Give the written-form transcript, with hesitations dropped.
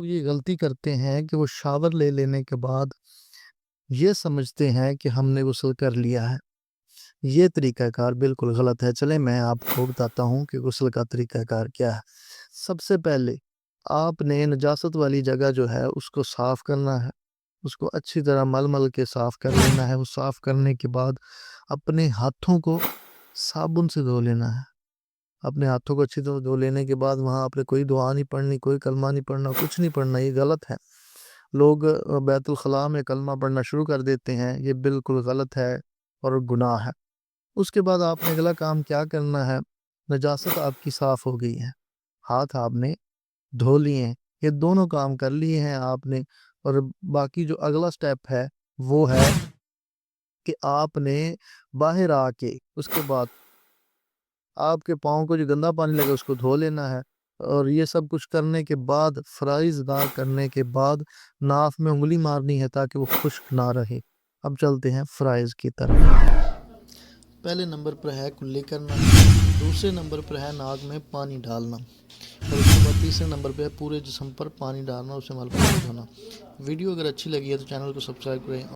یہ غلطی کرتے ہیں کہ وہ شاور لے لینے کے بعد یہ سمجھتے ہیں کہ ہم نے غسل کر لیا ہے۔ یہ طریقہ کار بالکل غلط ہے۔ چلیں میں آپ کو بتاتا ہوں کہ غسل کا طریقہ کار کیا ہے۔ سب سے پہلے آپ نے نجاست والی جگہ جو ہے اس کو صاف کرنا ہے، اس کو اچھی طرح مل مل کے صاف کر لینا ہے۔ وہ صاف کرنے کے بعد اپنے ہاتھوں کو صابن سے دھو لینا ہے۔ اپنے ہاتھوں کو اچھی طرح دھو لینے کے بعد وہاں آپ نے کوئی دعا نہیں پڑھنی، کوئی کلمہ نہیں پڑھنا، کچھ نہیں پڑھنا۔ یہ غلط ہے۔ لوگ بیت الخلاء میں کلمہ پڑھنا شروع کر دیتے ہیں، یہ بالکل غلط ہے اور گناہ ہے۔ اس کے بعد آپ نے اگلا کام کیا کرنا ہے؟ نجاست آپ کی صاف ہو گئی ہے، ہاتھ آپ نے دھو لیے ہیں، یہ دونوں کام کر لیے ہیں آپ نے۔ اور باقی جو اگلا سٹیپ ہے وہ ہے کہ آپ نے باہر آ کے اس کے بعد آپ کے پاؤں کو جو گندا پانی لگا اس کو دھو لینا ہے۔ اور یہ سب کچھ کرنے کے بعد فرائض ادا کرنے کے بعد ناف میں انگلی مارنی ہے تاکہ وہ خشک نہ رہے۔ اب چلتے ہیں فرائض کی طرف۔ پہلے نمبر پر ہے کلی کرنا، دوسرے نمبر پر ہے ناک میں پانی ڈالنا، اور اس کے بعد تیسرے نمبر پہ ہے پورے جسم پر پانی ڈالنا، اسے مل کر دھونا۔ ویڈیو اگر اچھی لگی ہے تو چینل کو سبسکرائب کریں۔